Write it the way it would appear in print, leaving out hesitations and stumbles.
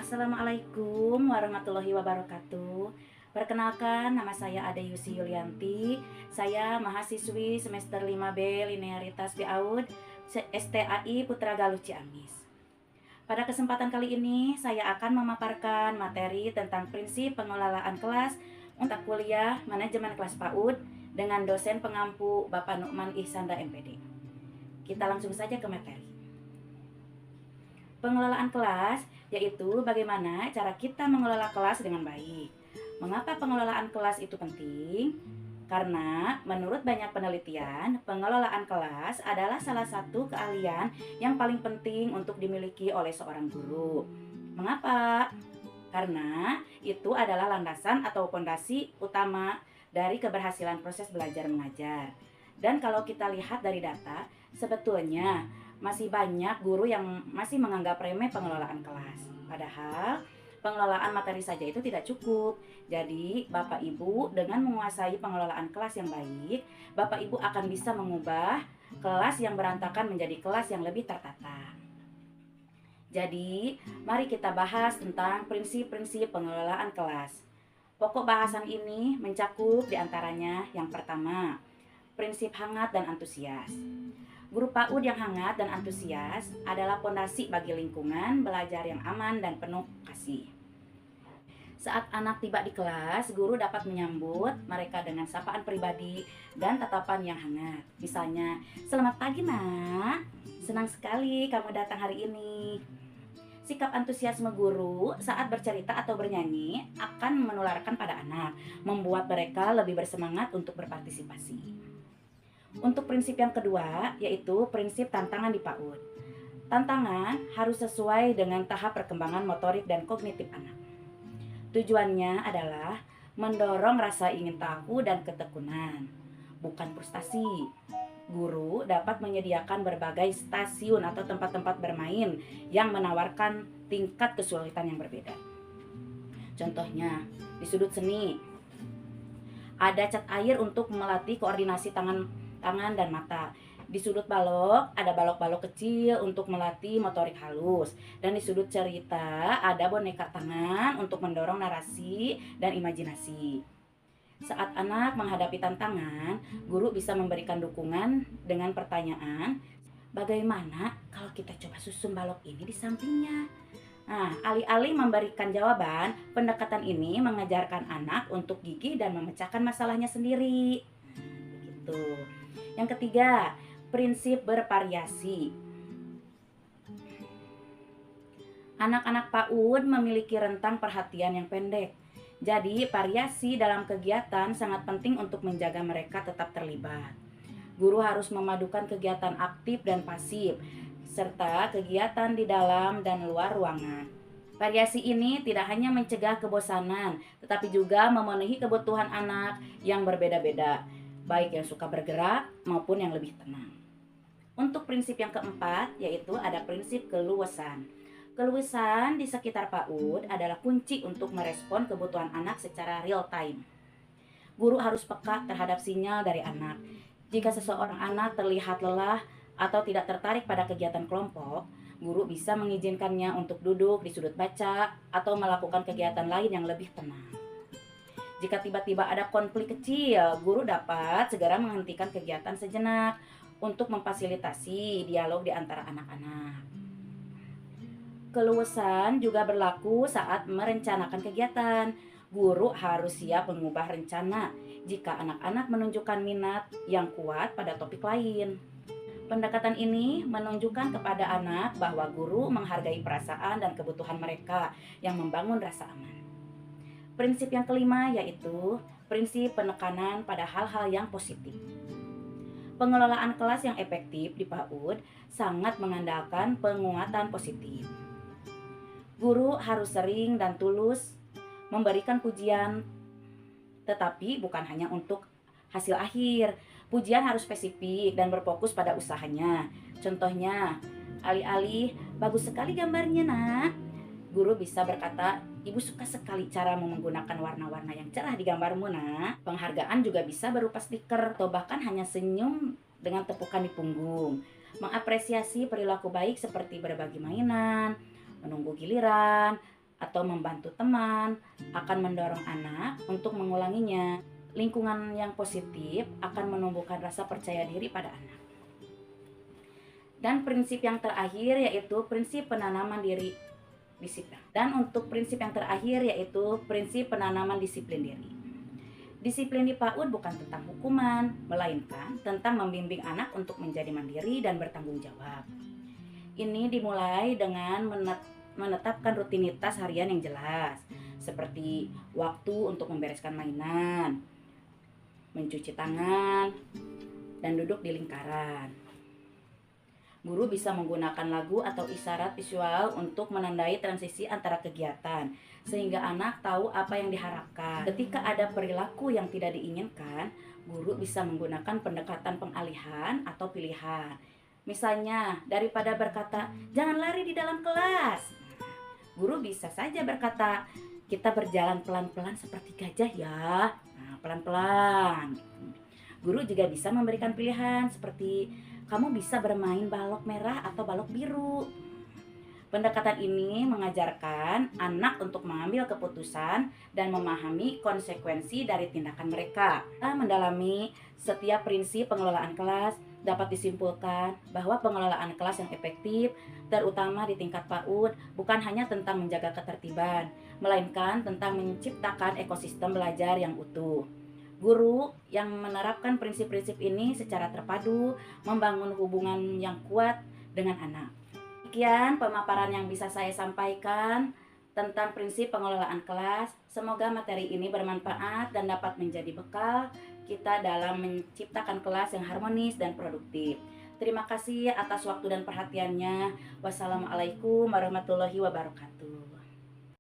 Assalamualaikum warahmatullahi wabarakatuh. Perkenalkan, nama saya Ade Yusi Yulianti. Saya mahasiswi semester 5B Linearitas BAUD STAI Putra Galuh Ciamis. Pada kesempatan kali ini, saya akan memaparkan materi tentang prinsip pengelolaan kelas untuk kuliah manajemen kelas PAUD dengan dosen pengampu Bapak Nukman Ihsanda MPD. Kita langsung saja ke materi. Pengelolaan kelas yaitu bagaimana cara kita mengelola kelas dengan baik. Mengapa pengelolaan kelas itu penting? Karena menurut banyak penelitian, pengelolaan kelas adalah salah satu keahlian yang paling penting untuk dimiliki oleh seorang guru. Mengapa? Karena itu adalah landasan atau fondasi utama dari keberhasilan proses belajar mengajar. Dan kalau kita lihat dari data, sebetulnya masih banyak guru yang masih menganggap remeh pengelolaan kelas. Padahal pengelolaan materi saja itu tidak cukup. Jadi Bapak Ibu dengan menguasai pengelolaan kelas yang baik, Bapak Ibu akan bisa mengubah kelas yang berantakan menjadi kelas yang lebih tertata. Jadi mari kita bahas tentang prinsip-prinsip pengelolaan kelas. Pokok bahasan ini mencakup diantaranya yang pertama, prinsip hangat dan antusias. Guru PAUD yang hangat dan antusias adalah fondasi bagi lingkungan belajar yang aman dan penuh kasih. Saat anak tiba di kelas, guru dapat menyambut mereka dengan sapaan pribadi dan tatapan yang hangat. Misalnya, "Selamat pagi, Nak. Senang sekali kamu datang hari ini." Sikap antusiasme guru saat bercerita atau bernyanyi akan menularkan pada anak, membuat mereka lebih bersemangat untuk berpartisipasi. Untuk prinsip yang kedua, yaitu prinsip tantangan di PAUD. Tantangan harus sesuai dengan tahap perkembangan motorik dan kognitif anak. Tujuannya adalah mendorong rasa ingin tahu dan ketekunan, bukan frustasi. Guru dapat menyediakan berbagai stasiun atau tempat-tempat bermain yang menawarkan tingkat kesulitan yang berbeda. Contohnya, di sudut seni, ada cat air untuk melatih koordinasi tangan dan mata. Di sudut balok ada balok-balok kecil untuk melatih motorik halus. Dan di sudut cerita ada boneka tangan untuk mendorong narasi dan imajinasi. Saat anak menghadapi tantangan, guru bisa memberikan dukungan dengan pertanyaan, "Bagaimana kalau kita coba susun balok ini di sampingnya?" Nah, alih-alih memberikan jawaban, pendekatan ini mengajarkan anak untuk gigih dan memecahkan masalahnya sendiri. Begitu. Yang ketiga, prinsip bervariasi. Anak-anak PAUD memiliki rentang perhatian yang pendek. Jadi, variasi dalam kegiatan sangat penting untuk menjaga mereka tetap terlibat. Guru harus memadukan kegiatan aktif dan pasif, serta kegiatan di dalam dan luar ruangan. Variasi ini tidak hanya mencegah kebosanan, tetapi juga memenuhi kebutuhan anak yang berbeda-beda, baik yang suka bergerak maupun yang lebih tenang. Untuk prinsip yang keempat, yaitu ada prinsip keluasan. Keluasan di sekitar PAUD adalah kunci untuk merespon kebutuhan anak secara real time. Guru harus peka terhadap sinyal dari anak. Jika seseorang anak terlihat lelah atau tidak tertarik pada kegiatan kelompok, guru bisa mengizinkannya untuk duduk di sudut baca atau melakukan kegiatan lain yang lebih tenang. Jika tiba-tiba ada konflik kecil, guru dapat segera menghentikan kegiatan sejenak untuk memfasilitasi dialog di antara anak-anak. Keluasan juga berlaku saat merencanakan kegiatan. Guru harus siap mengubah rencana jika anak-anak menunjukkan minat yang kuat pada topik lain. Pendekatan ini menunjukkan kepada anak bahwa guru menghargai perasaan dan kebutuhan mereka yang membangun rasa aman. Prinsip yang kelima yaitu prinsip penekanan pada hal-hal yang positif. Pengelolaan kelas yang efektif di PAUD sangat mengandalkan penguatan positif. Guru harus sering dan tulus memberikan pujian, tetapi bukan hanya untuk hasil akhir. Pujian harus spesifik dan berfokus pada usahanya. Contohnya, alih-alih "Bagus sekali gambarnya, Nak," guru bisa berkata, "Ibu suka sekali cara menggunakan warna-warna yang cerah di gambarmu, Nak." Penghargaan juga bisa berupa stiker atau bahkan hanya senyum dengan tepukan di punggung. Mengapresiasi perilaku baik seperti berbagi mainan, menunggu giliran, atau membantu teman akan mendorong anak untuk mengulanginya. Lingkungan yang positif akan menumbuhkan rasa percaya diri pada anak. Dan prinsip yang terakhir yaitu prinsip penanaman diri disiplin. Dan untuk prinsip yang terakhir yaitu prinsip penanaman disiplin diri. Disiplin di PAUD bukan tentang hukuman, melainkan tentang membimbing anak untuk menjadi mandiri dan bertanggung jawab. Ini dimulai dengan menetapkan rutinitas harian yang jelas, seperti waktu untuk membereskan mainan, mencuci tangan, dan duduk di lingkaran. Guru bisa menggunakan lagu atau isyarat visual untuk menandai transisi antara kegiatan, sehingga anak tahu apa yang diharapkan. Ketika ada perilaku yang tidak diinginkan, guru bisa menggunakan pendekatan pengalihan atau pilihan. Misalnya, daripada berkata, "Jangan lari di dalam kelas," guru bisa saja berkata, "Kita berjalan pelan-pelan seperti gajah ya." Nah, pelan-pelan. Guru juga bisa memberikan pilihan seperti, "Kamu bisa bermain balok merah atau balok biru." Pendekatan ini mengajarkan anak untuk mengambil keputusan dan memahami konsekuensi dari tindakan mereka. Kita mendalami setiap prinsip pengelolaan kelas, dapat disimpulkan bahwa pengelolaan kelas yang efektif, terutama di tingkat PAUD, bukan hanya tentang menjaga ketertiban, melainkan tentang menciptakan ekosistem belajar yang utuh. Guru yang menerapkan prinsip-prinsip ini secara terpadu membangun hubungan yang kuat dengan anak. Sekian pemaparan yang bisa saya sampaikan tentang prinsip pengelolaan kelas. Semoga materi ini bermanfaat dan dapat menjadi bekal kita dalam menciptakan kelas yang harmonis dan produktif. Terima kasih atas waktu dan perhatiannya. Wassalamualaikum warahmatullahi wabarakatuh.